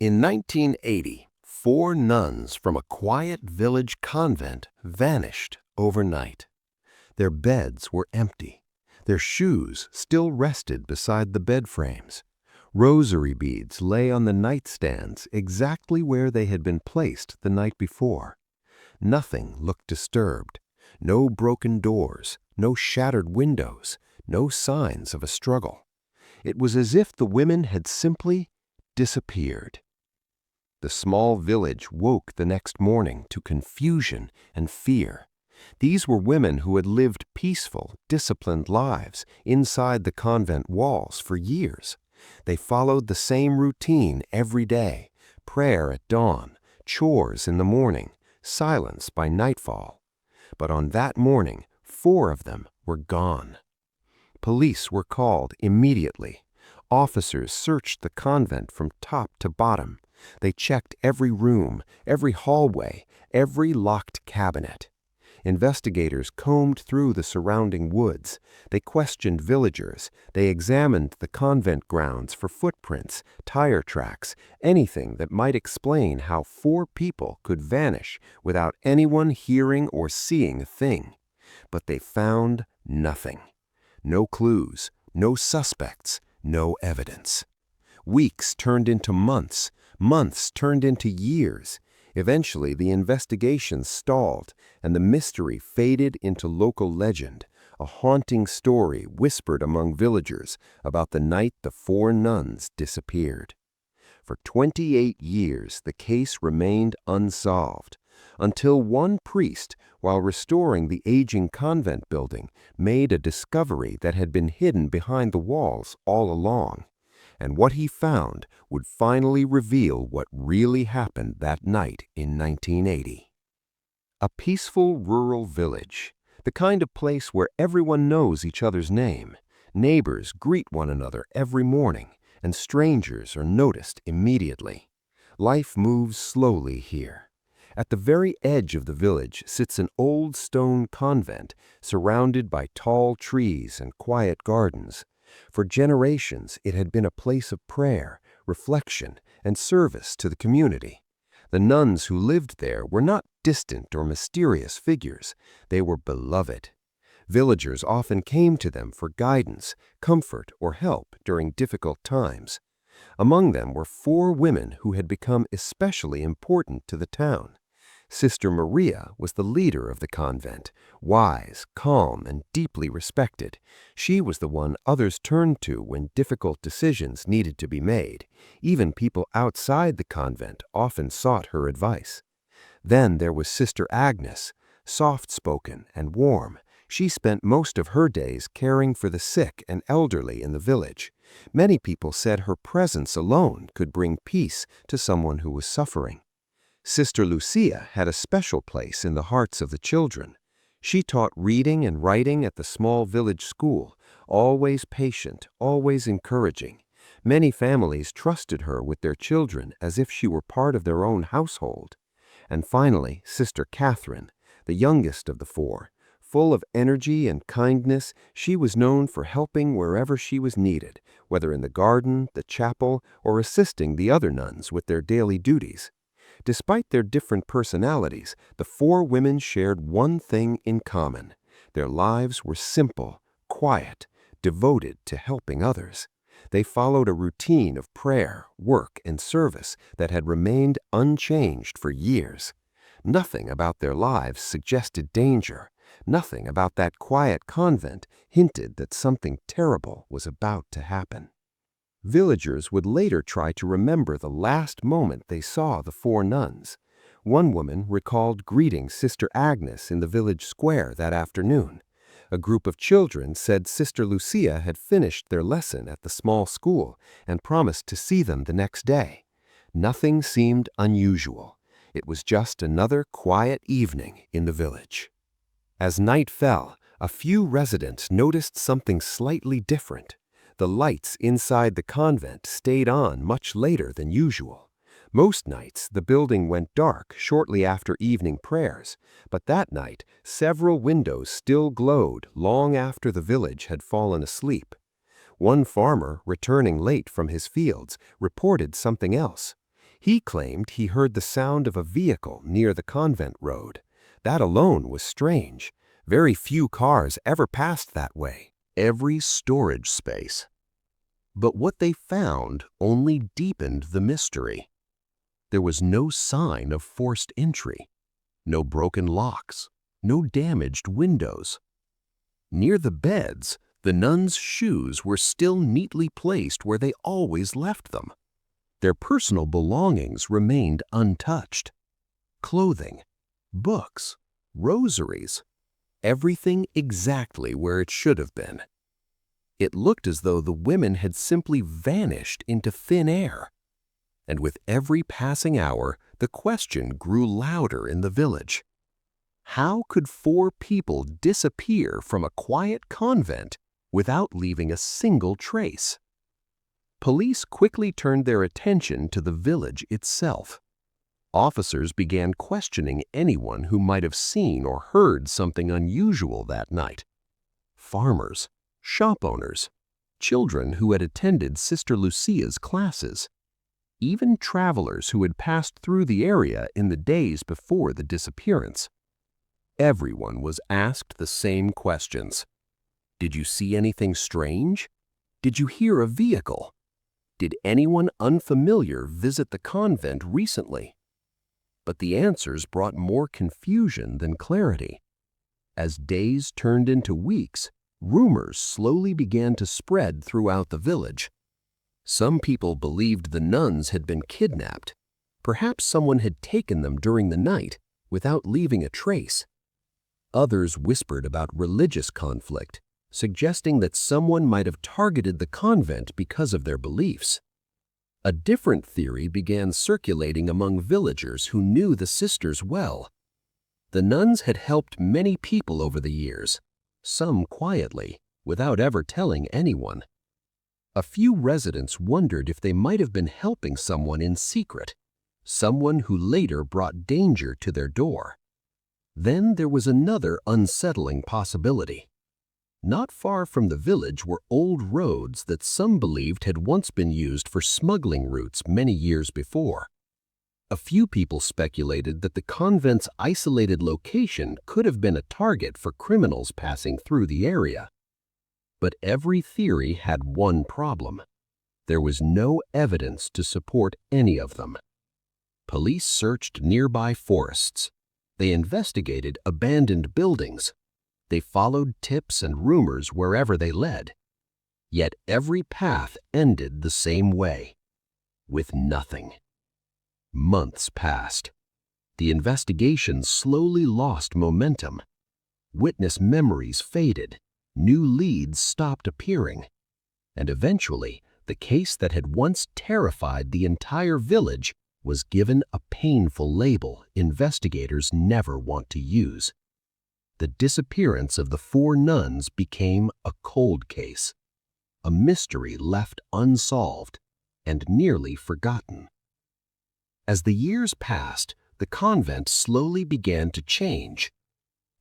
In 1980, four nuns from a quiet village convent vanished overnight. Their beds were empty. Their shoes still rested beside the bed frames. Rosary beads lay on the nightstands exactly where they had been placed the night before. Nothing looked disturbed. No broken doors, no shattered windows, no signs of a struggle. It was as if the women had simply disappeared. The small village woke the next morning to confusion and fear. These were women who had lived peaceful, disciplined lives inside the convent walls for years. They followed the same routine every day: prayer at dawn, chores in the morning, silence by nightfall. But on that morning, four of them were gone. Police were called immediately. Officers searched the convent from top to bottom. They checked every room, every hallway, every locked cabinet. Investigators combed through the surrounding woods. They questioned villagers. They examined the convent grounds for footprints, tire tracks, anything that might explain how four people could vanish without anyone hearing or seeing a thing. But they found nothing. No clues, no suspects, no evidence. Weeks turned into months. Months turned into years. Eventually, the investigation stalled, and the mystery faded into local legend, a haunting story whispered among villagers about the night the four nuns disappeared. For 28 years, the case remained unsolved, until one priest, while restoring the aging convent building, made a discovery that had been hidden behind the walls all along. And what he found would finally reveal what really happened that night in 1980. A peaceful rural village, the kind of place where everyone knows each other's name. Neighbors greet one another every morning, and strangers are noticed immediately. Life moves slowly here. At the very edge of the village sits an old stone convent surrounded by tall trees and quiet gardens. For generations, it had been a place of prayer, reflection, and service to the community. The nuns who lived there were not distant or mysterious figures. They were beloved. Villagers often came to them for guidance, comfort, or help during difficult times. Among them were four women who had become especially important to the town. Sister Maria was the leader of the convent, wise, calm, and deeply respected. She was the one others turned to when difficult decisions needed to be made. Even people outside the convent often sought her advice. Then there was Sister Agnes, soft-spoken and warm. She spent most of her days caring for the sick and elderly in the village. Many people said her presence alone could bring peace to someone who was suffering. Sister Lucia had a special place in the hearts of the children. She taught reading and writing at the small village school, always patient, always encouraging. Many families trusted her with their children as if she were part of their own household. And finally, Sister Catherine, the youngest of the four. Full of energy and kindness, she was known for helping wherever she was needed, whether in the garden, the chapel, or assisting the other nuns with their daily duties. Despite their different personalities, the four women shared one thing in common. Their lives were simple, quiet, devoted to helping others. They followed a routine of prayer, work, and service that had remained unchanged for years. Nothing about their lives suggested danger. Nothing about that quiet convent hinted that something terrible was about to happen. Villagers would later try to remember the last moment they saw the four nuns. One woman recalled greeting Sister Agnes in the village square that afternoon. A group of children said Sister Lucia had finished their lesson at the small school and promised to see them the next day. Nothing seemed unusual. It was just another quiet evening in the village. As night fell, a few residents noticed something slightly different. The lights inside the convent stayed on much later than usual. Most nights, the building went dark shortly after evening prayers, but that night, several windows still glowed long after the village had fallen asleep. One farmer, returning late from his fields, reported something else. He claimed he heard the sound of a vehicle near the convent road. That alone was strange. Very few cars ever passed that way. Every storage space. But what they found only deepened the mystery. There was no sign of forced entry, no broken locks, no damaged windows. Near the beds, the nuns' shoes were still neatly placed where they always left them. Their personal belongings remained untouched. Clothing, books, rosaries, everything exactly where it should have been. It looked as though the women had simply vanished into thin air. And with every passing hour, the question grew louder in the village. How could 4 people disappear from a quiet convent without leaving a single trace? Police quickly turned their attention to the village itself. Officers began questioning anyone who might have seen or heard something unusual that night. Farmers, shop owners, children who had attended Sister Lucia's classes, even travelers who had passed through the area in the days before the disappearance. Everyone was asked the same questions. Did you see anything strange? Did you hear a vehicle? Did anyone unfamiliar visit the convent recently? But the answers brought more confusion than clarity. As days turned into weeks, rumors slowly began to spread throughout the village. Some people believed the nuns had been kidnapped. Perhaps someone had taken them during the night without leaving a trace. Others whispered about religious conflict, suggesting that someone might have targeted the convent because of their beliefs. A different theory began circulating among villagers who knew the sisters well. The nuns had helped many people over the years, some quietly, without ever telling anyone. A few residents wondered if they might have been helping someone in secret, someone who later brought danger to their door. Then there was another unsettling possibility. Not far from the village were old roads that some believed had once been used for smuggling routes many years before. A few people speculated that the convent's isolated location could have been a target for criminals passing through the area. But every theory had one problem. There was no evidence to support any of them. Police searched nearby forests. They investigated abandoned buildings. They followed tips and rumors wherever they led. Yet every path ended the same way, with nothing. Months passed. The investigation slowly lost momentum. Witness memories faded. New leads stopped appearing. And eventually, the case that had once terrified the entire village was given a painful label investigators never want to use. The disappearance of the 4 nuns became a cold case, a mystery left unsolved and nearly forgotten. As the years passed, the convent slowly began to change.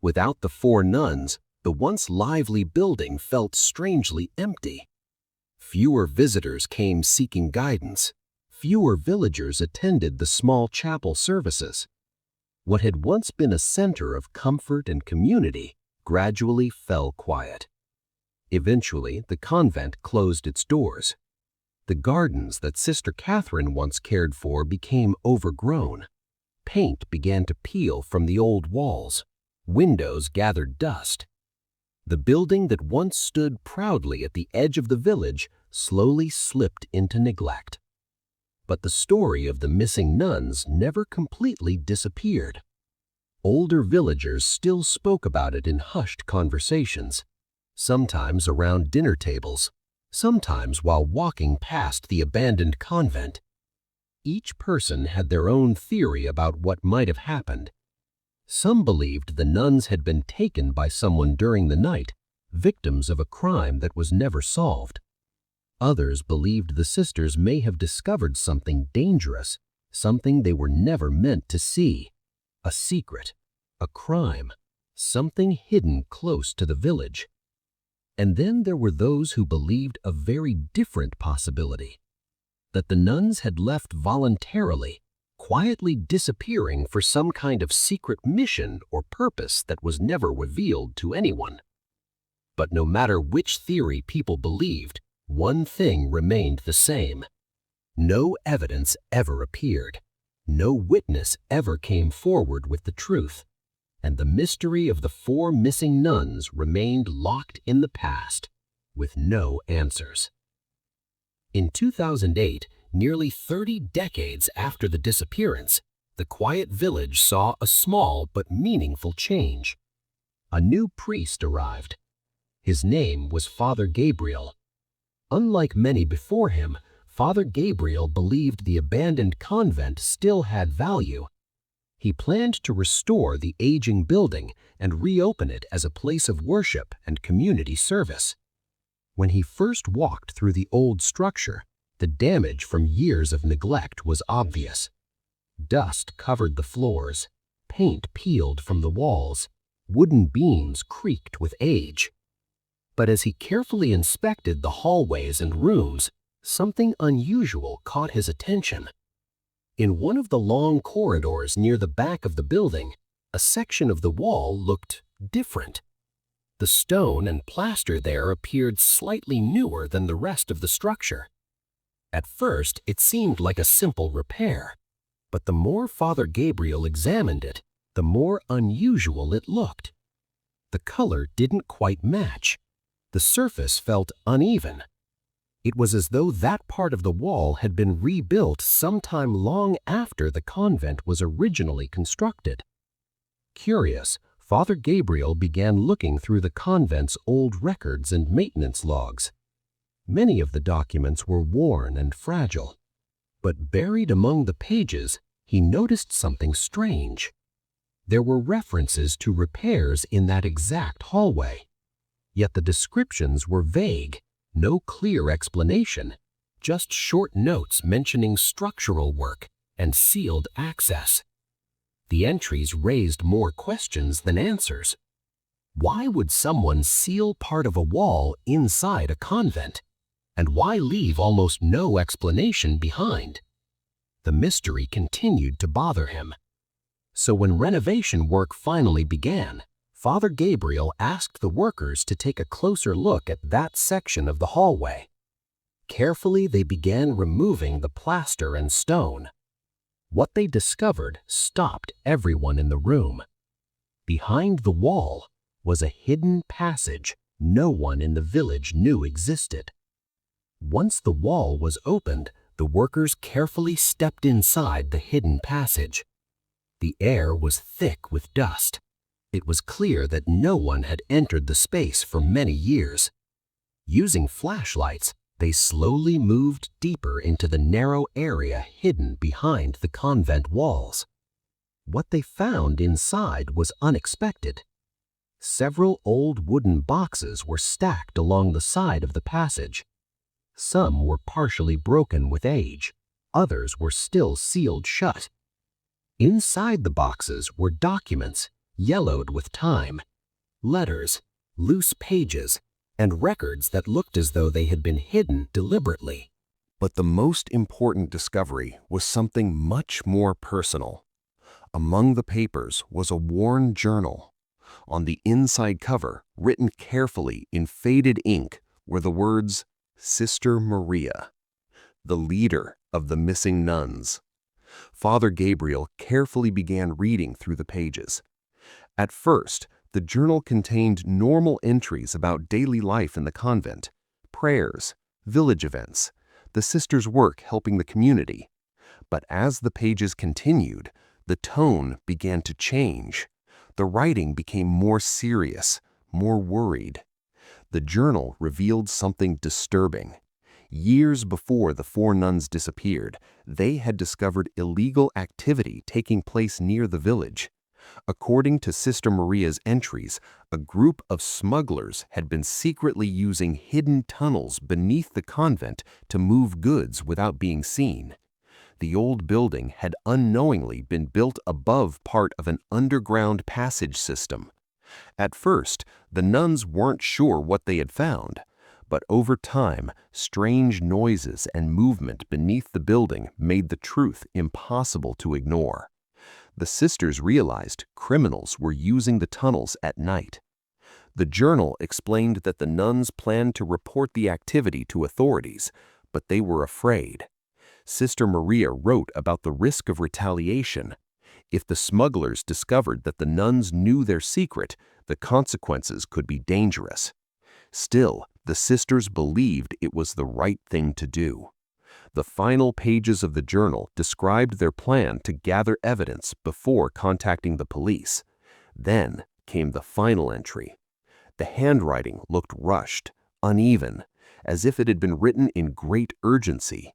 Without the 4 nuns, the once lively building felt strangely empty. Fewer visitors came seeking guidance. Fewer villagers attended the small chapel services. What had once been a center of comfort and community gradually fell quiet. Eventually, the convent closed its doors. The gardens that Sister Catherine once cared for became overgrown. Paint began to peel from the old walls. Windows gathered dust. The building that once stood proudly at the edge of the village slowly slipped into neglect. But the story of the missing nuns never completely disappeared. Older villagers still spoke about it in hushed conversations, sometimes around dinner tables, sometimes while walking past the abandoned convent. Each person had their own theory about what might have happened. Some believed the nuns had been taken by someone during the night, victims of a crime that was never solved. Others believed the sisters may have discovered something dangerous, something they were never meant to see. A secret, a crime, something hidden close to the village. And then there were those who believed a very different possibility. that the nuns had left voluntarily, quietly disappearing for some kind of secret mission or purpose that was never revealed to anyone. But no matter which theory people believed, one thing remained the same. No evidence ever appeared. No witness ever came forward with the truth, and the mystery of the 4 missing nuns remained locked in the past, with no answers. In 2008, nearly 30 decades after the disappearance, the quiet village saw a small but meaningful change. A new priest arrived. His name was Father Gabriel. Unlike many before him, Father Gabriel believed the abandoned convent still had value. He planned to restore the aging building and reopen it as a place of worship and community service. When he first walked through the old structure, the damage from years of neglect was obvious. Dust covered the floors, paint peeled from the walls, wooden beams creaked with age. But as he carefully inspected the hallways and rooms, something unusual caught his attention. In one of the long corridors near the back of the building, a section of the wall looked different. The stone and plaster there appeared slightly newer than the rest of the structure. At first, it seemed like a simple repair, but the more Father Gabriel examined it, the more unusual it looked. The color didn't quite match. The surface felt uneven. It was as though that part of the wall had been rebuilt sometime long after the convent was originally constructed. Curious, Father Gabriel began looking through the convent's old records and maintenance logs. Many of the documents were worn and fragile, but buried among the pages, he noticed something strange. There were references to repairs in that exact hallway, yet the descriptions were vague. No clear explanation, just short notes mentioning structural work and sealed access. The entries raised more questions than answers. Why would someone seal part of a wall inside a convent? And why leave almost no explanation behind? The mystery continued to bother him. So when renovation work finally began, Father Gabriel asked the workers to take a closer look at that section of the hallway. Carefully, they began removing the plaster and stone. What they discovered stopped everyone in the room. Behind the wall was a hidden passage no one in the village knew existed. Once the wall was opened, the workers carefully stepped inside the hidden passage. The air was thick with dust. It was clear that no one had entered the space for many years. Using flashlights, they slowly moved deeper into the narrow area hidden behind the convent walls. What they found inside was unexpected. Several old wooden boxes were stacked along the side of the passage. Some were partially broken with age, others were still sealed shut. Inside the boxes were documents yellowed with time, letters, loose pages, and records that looked as though they had been hidden deliberately. But the most important discovery was something much more personal. Among the papers was a worn journal. On the inside cover, written carefully in faded ink, were the words, "Sister Maria," the leader of the missing nuns. Father Gabriel carefully began reading through the pages. At first, the journal contained normal entries about daily life in the convent, prayers, village events, the sisters' work helping the community. But as the pages continued, the tone began to change. The writing became more serious, more worried. The journal revealed something disturbing. Years before the 4 nuns disappeared, they had discovered illegal activity taking place near the village. According to Sister Maria's entries, a group of smugglers had been secretly using hidden tunnels beneath the convent to move goods without being seen. The old building had unknowingly been built above part of an underground passage system. At first, the nuns weren't sure what they had found, But over time, strange noises and movement beneath the building made the truth impossible to ignore. The sisters realized criminals were using the tunnels at night. The journal explained that the nuns planned to report the activity to authorities, but they were afraid. Sister Maria wrote about the risk of retaliation. If the smugglers discovered that the nuns knew their secret, the consequences could be dangerous. Still, the sisters believed it was the right thing to do. The final pages of the journal described their plan to gather evidence before contacting the police. Then came the final entry. The handwriting looked rushed, uneven, as if it had been written in great urgency.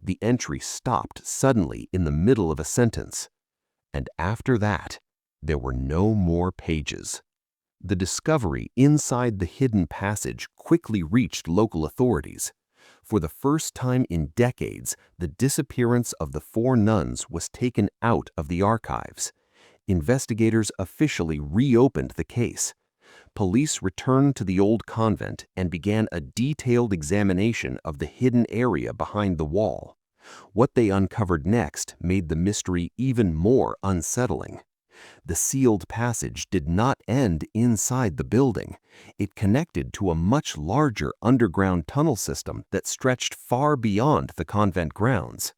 The entry stopped suddenly in the middle of a sentence. And after that, there were no more pages. The discovery inside the hidden passage quickly reached local authorities. For the first time in decades, the disappearance of the 4 nuns was taken out of the archives. Investigators officially reopened the case. Police returned to the old convent and began a detailed examination of the hidden area behind the wall. What they uncovered next made the mystery even more unsettling. The sealed passage did not end inside the building. It connected to a much larger underground tunnel system that stretched far beyond the convent grounds.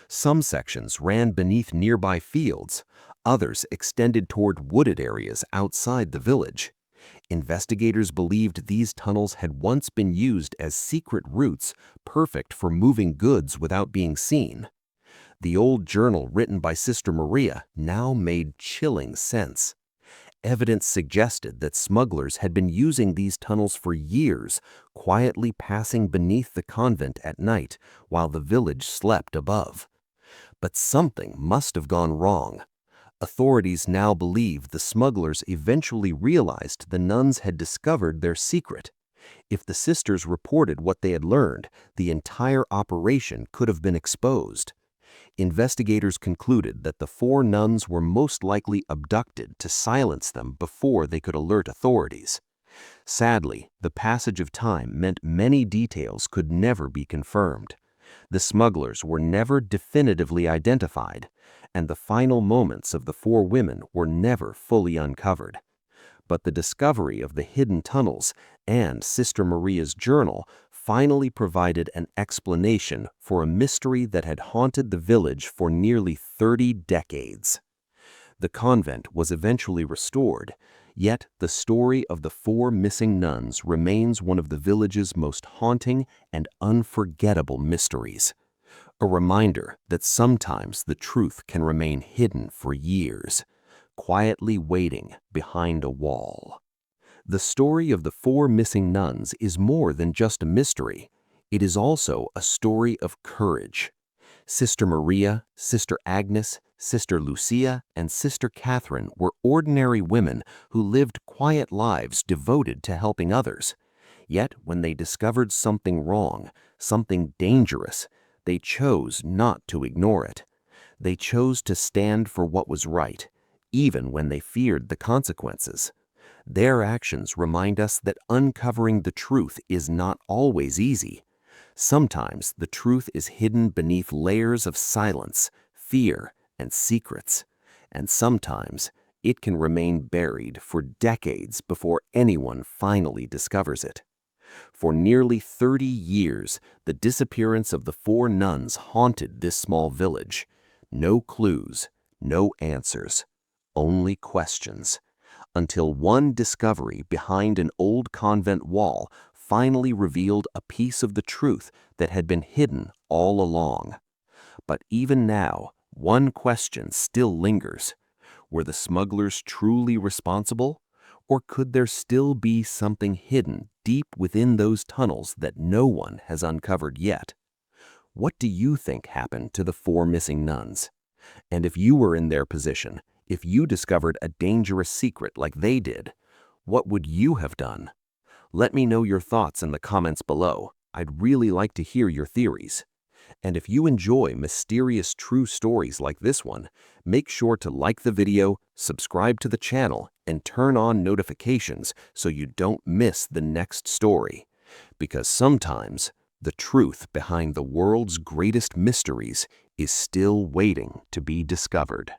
Some sections ran beneath nearby fields, others extended toward wooded areas outside the village. Investigators believed these tunnels had once been used as secret routes, perfect for moving goods without being seen. The old journal written by Sister Maria now made chilling sense. Evidence suggested that smugglers had been using these tunnels for years, quietly passing beneath the convent at night while the village slept above. But something must have gone wrong. Authorities now believe the smugglers eventually realized the nuns had discovered their secret. If the sisters reported what they had learned, the entire operation could have been exposed. Investigators concluded that the 4 nuns were most likely abducted to silence them before they could alert authorities. Sadly, the passage of time meant many details could never be confirmed. The smugglers were never definitively identified, and the final moments of the 4 women were never fully uncovered. But the discovery of the hidden tunnels and Sister Maria's journal finally provided an explanation for a mystery that had haunted the village for nearly 30 decades. The convent was eventually restored, yet the story of the 4 missing nuns remains one of the village's most haunting and unforgettable mysteries. A reminder that sometimes the truth can remain hidden for years, quietly waiting behind a wall. The story of the 4 missing nuns is more than just a mystery. It is also a story of courage. Sister Maria, Sister Agnes, Sister Lucia, and Sister Catherine were ordinary women who lived quiet lives devoted to helping others. Yet when they discovered something wrong, something dangerous, they chose not to ignore it. They chose to stand for what was right, even when they feared the consequences. Their actions remind us that uncovering the truth is not always easy. Sometimes the truth is hidden beneath layers of silence, fear, and secrets, and sometimes it can remain buried for decades before anyone finally discovers it. For nearly 30 years, the disappearance of the 4 nuns haunted this small village. No clues, no answers, only questions. Until one discovery behind an old convent wall finally revealed a piece of the truth that had been hidden all along. But even now, one question still lingers. Were the smugglers truly responsible? Or could there still be something hidden deep within those tunnels that no one has uncovered yet? What do you think happened to the 4 missing nuns? And if you were in their position, if you discovered a dangerous secret like they did, what would you have done? Let me know your thoughts in the comments below. I'd really like to hear your theories. And if you enjoy mysterious true stories like this one, make sure to like the video, subscribe to the channel, and turn on notifications so you don't miss the next story. because sometimes the truth behind the world's greatest mysteries is still waiting to be discovered.